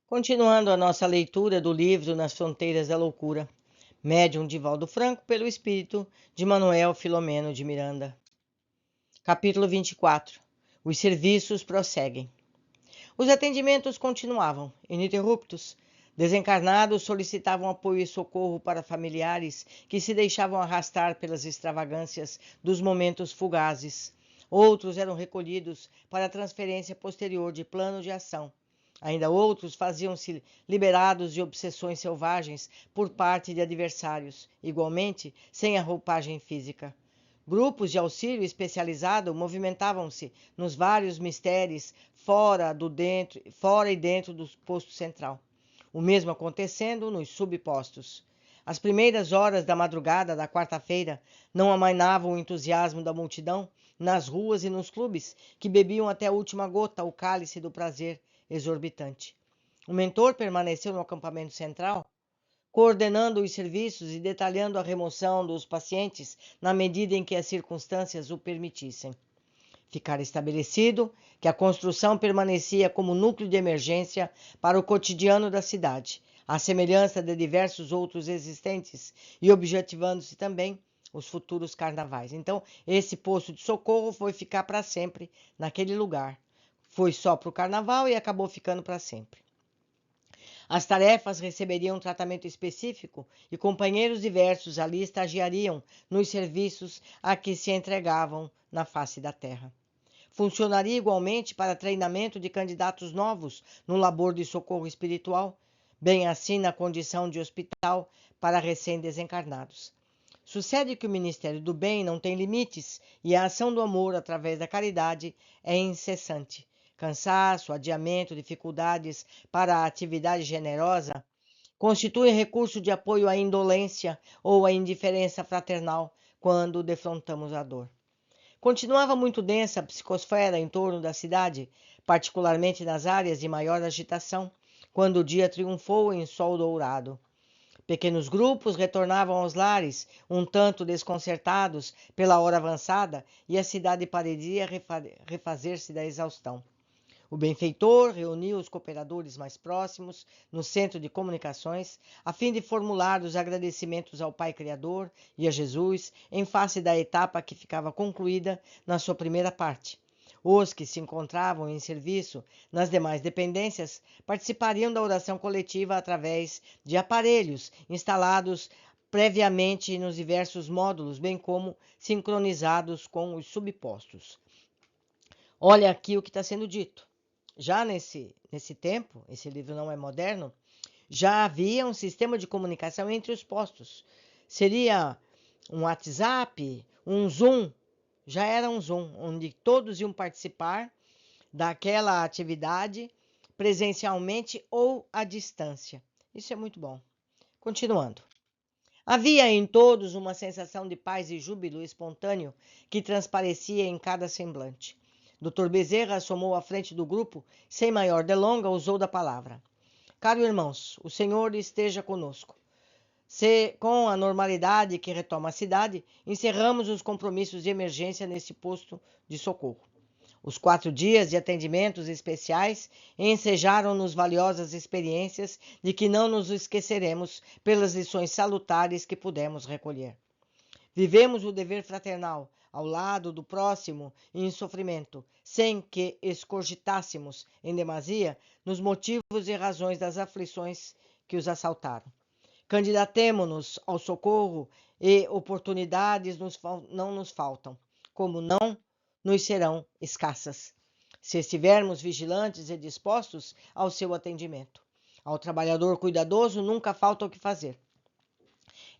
Continuando a nossa leitura do livro Nas Fronteiras da Loucura, Médium de Valdo Franco, pelo espírito de Manuel Filomeno de Miranda. Capítulo 24. Os serviços prosseguem. Os atendimentos continuavam, ininterruptos. Desencarnados solicitavam apoio e socorro para familiares que se deixavam arrastar pelas extravagâncias dos momentos fugazes. Outros eram recolhidos para a transferência posterior de plano de ação. Ainda outros faziam-se liberados de obsessões selvagens por parte de adversários, igualmente sem a roupagem física. Grupos de auxílio especializado movimentavam-se nos vários mistérios fora e dentro do posto central. O mesmo acontecendo nos subpostos. As primeiras horas da madrugada da quarta-feira não amainavam o entusiasmo da multidão nas ruas e nos clubes, que bebiam até a última gota o cálice do prazer exorbitante. O mentor permaneceu no acampamento central, coordenando os serviços e detalhando a remoção dos pacientes na medida em que as circunstâncias o permitissem. Ficara estabelecido que a construção permanecia como núcleo de emergência para o cotidiano da cidade, à semelhança de diversos outros existentes, e objetivando-se também os futuros carnavais. Então, esse posto de socorro foi ficar para sempre naquele lugar. Foi só para o carnaval e acabou ficando para sempre. As tarefas receberiam um tratamento específico e companheiros diversos ali estagiariam nos serviços a que se entregavam na face da terra. Funcionaria igualmente para treinamento de candidatos novos no labor de socorro espiritual, bem assim na condição de hospital para recém-desencarnados. Sucede que o Ministério do Bem não tem limites e a ação do amor através da caridade é incessante. Cansaço, adiamento, dificuldades para a atividade generosa constituem recurso de apoio à indolência ou à indiferença fraternal quando defrontamos a dor. Continuava muito densa a psicosfera em torno da cidade, particularmente nas áreas de maior agitação, quando o dia triunfou em sol dourado. Pequenos grupos retornavam aos lares, um tanto desconcertados pela hora avançada, e a cidade parecia refazer-se da exaustão. O benfeitor reuniu os cooperadores mais próximos no centro de comunicações, a fim de formular os agradecimentos ao Pai Criador e a Jesus em face da etapa que ficava concluída na sua primeira parte. Os que se encontravam em serviço nas demais dependências participariam da oração coletiva através de aparelhos instalados previamente nos diversos módulos, bem como sincronizados com os subpostos. Olha aqui o que está sendo dito. Já nesse tempo, esse livro não é moderno, já havia um sistema de comunicação entre os postos. Seria um WhatsApp, um Zoom, já era um Zoom, onde todos iam participar daquela atividade presencialmente ou à distância. Isso é muito bom. Continuando. Havia em todos uma sensação de paz e júbilo espontâneo que transparecia em cada semblante. Dr. Bezerra assomou à frente do grupo, sem maior delonga, usou da palavra. Caros irmãos, o Senhor esteja conosco. Com a normalidade que retoma a cidade, encerramos os compromissos de emergência nesse posto de socorro. Os 4 dias de atendimentos especiais ensejaram-nos valiosas experiências de que não nos esqueceremos pelas lições salutares que pudemos recolher. Vivemos o dever fraternal, ao lado do próximo e em sofrimento, sem que escogitássemos, em demasia, nos motivos e razões das aflições que os assaltaram. Candidatemo-nos ao socorro e oportunidades não nos faltam, como não nos serão escassas, se estivermos vigilantes e dispostos ao seu atendimento. Ao trabalhador cuidadoso nunca falta o que fazer.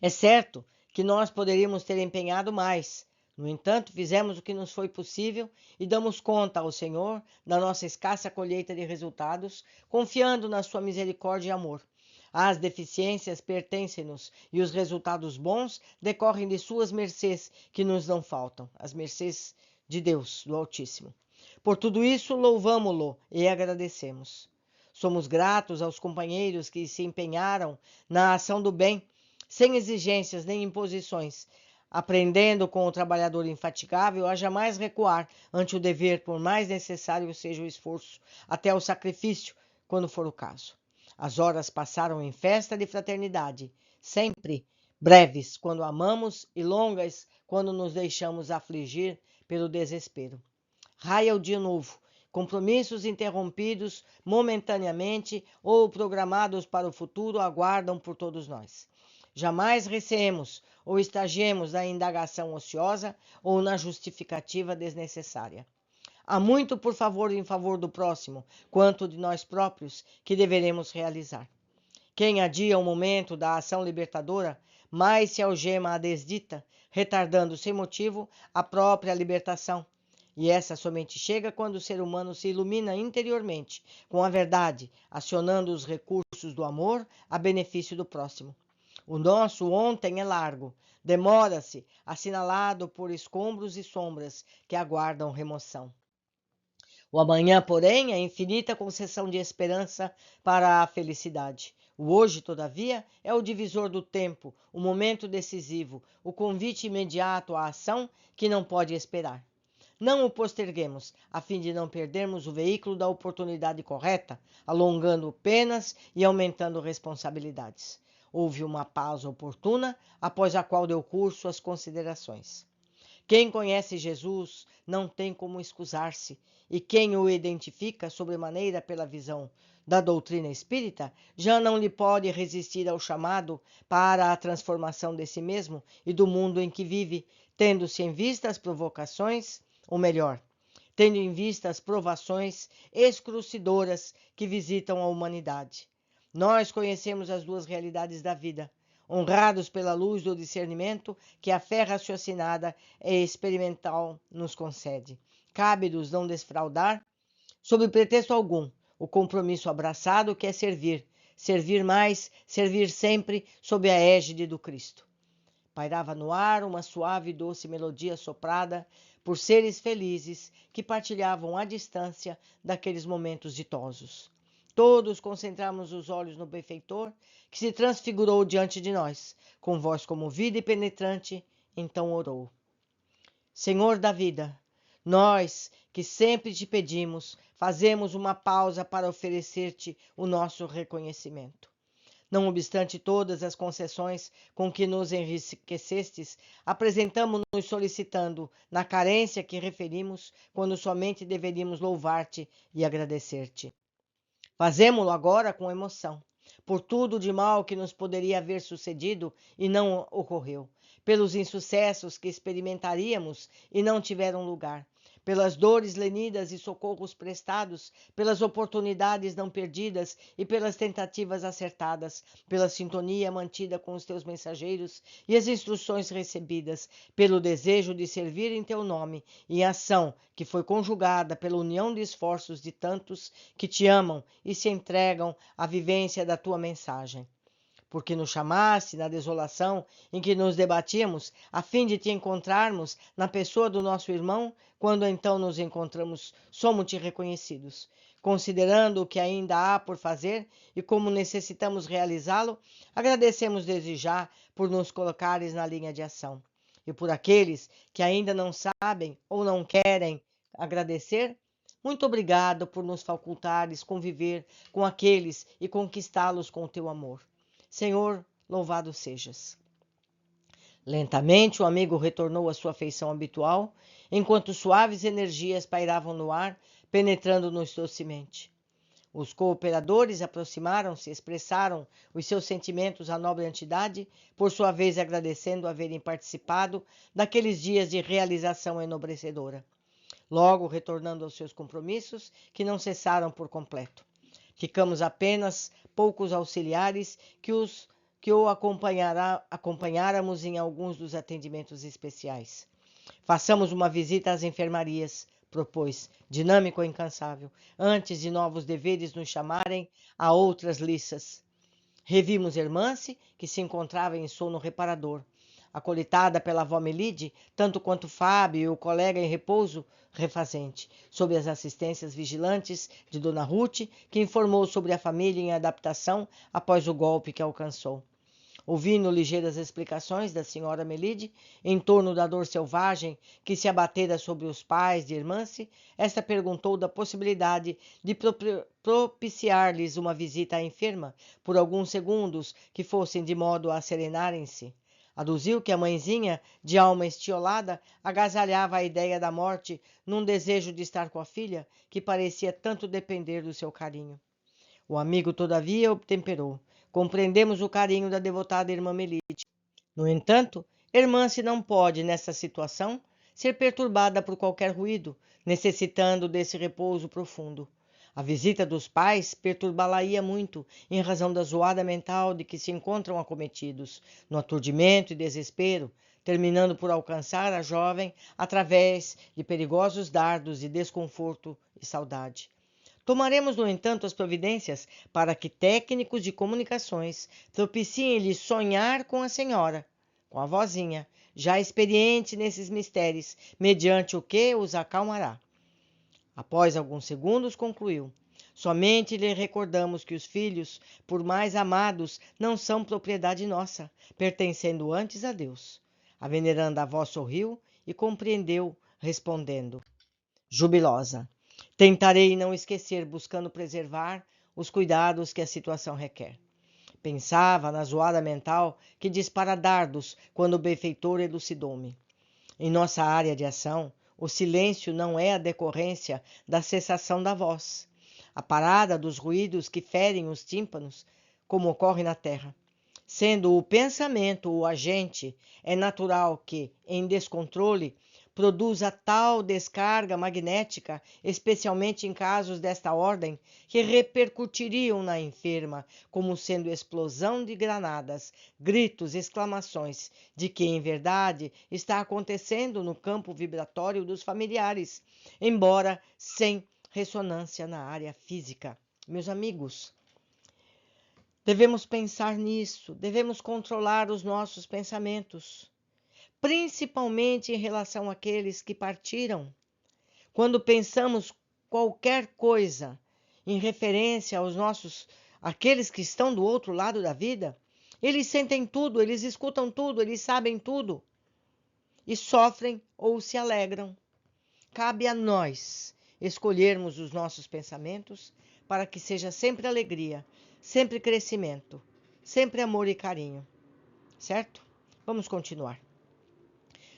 É certo que nós poderíamos ter empenhado mais. No entanto, fizemos o que nos foi possível e damos conta ao Senhor da nossa escassa colheita de resultados, confiando na sua misericórdia e amor. As deficiências pertencem-nos e os resultados bons decorrem de suas mercês que nos não faltam, as mercês de Deus, do Altíssimo. Por tudo isso, louvamo-lo e agradecemos. Somos gratos aos companheiros que se empenharam na ação do bem, sem exigências nem imposições, aprendendo com o trabalhador infatigável a jamais recuar ante o dever, por mais necessário seja o esforço, até o sacrifício, quando for o caso. As horas passaram em festa de fraternidade, sempre breves quando amamos e longas quando nos deixamos afligir pelo desespero. Raia o dia novo, compromissos interrompidos momentaneamente ou programados para o futuro aguardam por todos nós. Jamais receemos ou estagiemos na indagação ociosa ou na justificativa desnecessária. Há muito por favor em favor do próximo, quanto de nós próprios, que deveremos realizar. Quem adia o momento da ação libertadora, mais se algema a desdita, retardando sem motivo a própria libertação. E essa somente chega quando o ser humano se ilumina interiormente com a verdade, acionando os recursos do amor a benefício do próximo. O nosso ontem é largo, demora-se, assinalado por escombros e sombras que aguardam remoção. O amanhã, porém, é infinita concessão de esperança para a felicidade. O hoje, todavia, é o divisor do tempo, o momento decisivo, o convite imediato à ação que não pode esperar. Não o posterguemos, a fim de não perdermos o veículo da oportunidade correta, alongando penas e aumentando responsabilidades. Houve uma pausa oportuna, após a qual deu curso às considerações. Quem conhece Jesus não tem como excusar-se, e quem o identifica sobremaneira pela visão da doutrina espírita, já não lhe pode resistir ao chamado para a transformação de si mesmo e do mundo em que vive, tendo-se em vista as provocações, ou melhor, tendo em vista as provações escrucidoras que visitam a humanidade. Nós conhecemos as duas realidades da vida, honrados pela luz do discernimento que a fé raciocinada e experimental nos concede. Cabe-nos não desfraudar, sob pretexto algum, o compromisso abraçado que é servir, servir mais, servir sempre sob a égide do Cristo. Pairava no ar uma suave e doce melodia soprada por seres felizes que partilhavam à distância daqueles momentos ditosos. Todos concentramos os olhos no benfeitor, que se transfigurou diante de nós, com voz comovida e penetrante, então orou. Senhor da vida, nós, que sempre te pedimos, fazemos uma pausa para oferecer-te o nosso reconhecimento. Não obstante todas as concessões com que nos enriquecestes, apresentamo-nos solicitando, na carência que referimos, quando somente deveríamos louvar-te e agradecer-te. Fazemo-lo agora com emoção, por tudo de mal que nos poderia haver sucedido e não ocorreu, pelos insucessos que experimentaríamos e não tiveram lugar, pelas dores lenidas e socorros prestados, pelas oportunidades não perdidas e pelas tentativas acertadas, pela sintonia mantida com os teus mensageiros e as instruções recebidas, pelo desejo de servir em teu nome e ação que foi conjugada pela união de esforços de tantos que te amam e se entregam à vivência da tua mensagem. Porque nos chamaste na desolação em que nos debatíamos, a fim de te encontrarmos na pessoa do nosso irmão, quando então nos encontramos, somos-te reconhecidos. Considerando o que ainda há por fazer e como necessitamos realizá-lo, agradecemos desde já por nos colocares na linha de ação. E por aqueles que ainda não sabem ou não querem agradecer, muito obrigado por nos facultares conviver com aqueles e conquistá-los com o teu amor. Senhor, louvado sejas. Lentamente o amigo retornou à sua feição habitual, enquanto suaves energias pairavam no ar, penetrando-nos docemente. Os cooperadores aproximaram-se, expressaram os seus sentimentos à nobre entidade, por sua vez agradecendo haverem participado daqueles dias de realização enobrecedora. Logo retornando aos seus compromissos, que não cessaram por completo. Ficamos apenas poucos auxiliares que o acompanháramos em alguns dos atendimentos especiais. Façamos uma visita às enfermarias, propôs, dinâmico e incansável, antes de novos deveres nos chamarem a outras liças. Revimos Hermance, que se encontrava em sono reparador. Acolitada pela avó Melide, tanto quanto Fábio e o colega em repouso refazente, sob as assistências vigilantes de Dona Ruth, que informou sobre a família em adaptação após o golpe que alcançou. Ouvindo ligeiras explicações da senhora Melide em torno da dor selvagem que se abatera sobre os pais de Irmance, esta perguntou da possibilidade de propiciar-lhes uma visita à enferma por alguns segundos que fossem de modo a serenarem-se. Aduziu que a mãezinha, de alma estiolada, agasalhava a ideia da morte num desejo de estar com a filha, que parecia tanto depender do seu carinho. O amigo, todavia, obtemperou. Compreendemos o carinho da devotada irmã Melite. No entanto, Hermance não pode, nessa situação, ser perturbada por qualquer ruído, necessitando desse repouso profundo. A visita dos pais perturbá-la-ia muito, em razão da zoada mental de que se encontram acometidos, no aturdimento e desespero, terminando por alcançar a jovem através de perigosos dardos de desconforto e saudade. Tomaremos, no entanto, as providências para que técnicos de comunicações propiciem-lhe sonhar com a senhora, com a vozinha, já experiente nesses mistérios, mediante o que os acalmará. Após alguns segundos, concluiu: somente lhe recordamos que os filhos, por mais amados, não são propriedade nossa, pertencendo antes a Deus. A veneranda avó sorriu e compreendeu, respondendo, jubilosa: tentarei não esquecer, buscando preservar os cuidados que a situação requer. Pensava na zoada mental que dispara dardos quando o benfeitor elucidou-me. Em nossa área de ação, o silêncio não é a decorrência da cessação da voz, a parada dos ruídos que ferem os tímpanos, como ocorre na Terra. Sendo o pensamento o agente, é natural que, em descontrole, produza tal descarga magnética, especialmente em casos desta ordem, que repercutiriam na enferma, como sendo explosão de granadas, gritos, exclamações, de que, em verdade, está acontecendo no campo vibratório dos familiares, embora sem ressonância na área física. Meus amigos, devemos pensar nisso, devemos controlar os nossos pensamentos, principalmente em relação àqueles que partiram. Quando pensamos qualquer coisa em referência àqueles que estão do outro lado da vida, eles sentem tudo, eles escutam tudo, eles sabem tudo e sofrem ou se alegram. Cabe a nós escolhermos os nossos pensamentos para que seja sempre alegria, sempre crescimento, sempre amor e carinho. Certo? Vamos continuar.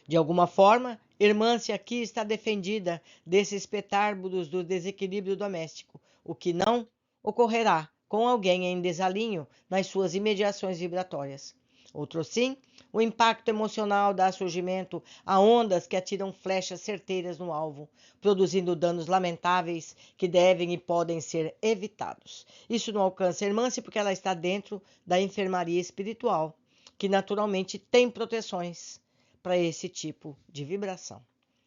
De alguma forma, Irmance aqui está defendida desses petárbulos do desequilíbrio doméstico, o que não ocorrerá com alguém em desalinho nas suas imediações vibratórias. Outro sim, o impacto emocional dá surgimento a ondas que atiram flechas certeiras no alvo, produzindo danos lamentáveis que devem e podem ser evitados. Isso não alcança a Irmance porque ela está dentro da enfermaria espiritual, que naturalmente tem proteções para esse tipo de vibração.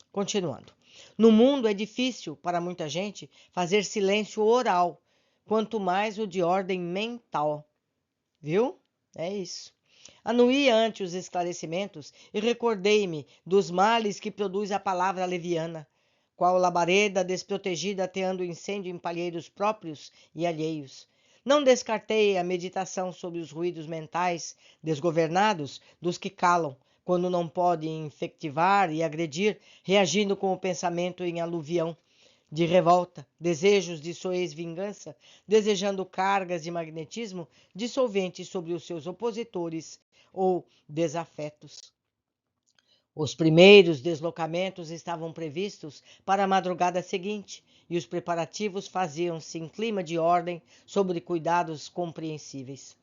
Continuando. No mundo é difícil para muita gente fazer silêncio oral, quanto mais o de ordem mental. Viu? É isso. Anuí ante os esclarecimentos e recordei-me dos males que produz a palavra leviana, qual labareda desprotegida ateando incêndio em palheiros próprios e alheios. Não descartei a meditação sobre os ruídos mentais desgovernados dos que calam, quando não podem infectivar e agredir, reagindo com o pensamento em aluvião de revolta, desejos de soez vingança, desejando cargas de magnetismo dissolventes sobre os seus opositores ou desafetos. Os primeiros deslocamentos estavam previstos para a madrugada seguinte, e os preparativos faziam-se em clima de ordem sobre cuidados compreensíveis.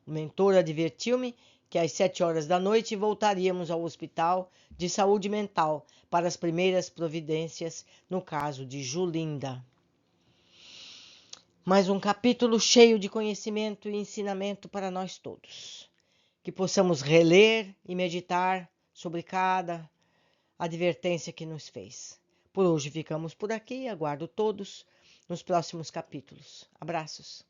O mentor advertiu-me que às 7 horas da noite voltaríamos ao hospital de saúde mental para as primeiras providências no caso de Julinda. Mais um capítulo cheio de conhecimento e ensinamento para nós todos. Que possamos reler e meditar sobre cada advertência que nos fez. Por hoje ficamos por aqui, aguardo todos nos próximos capítulos. Abraços.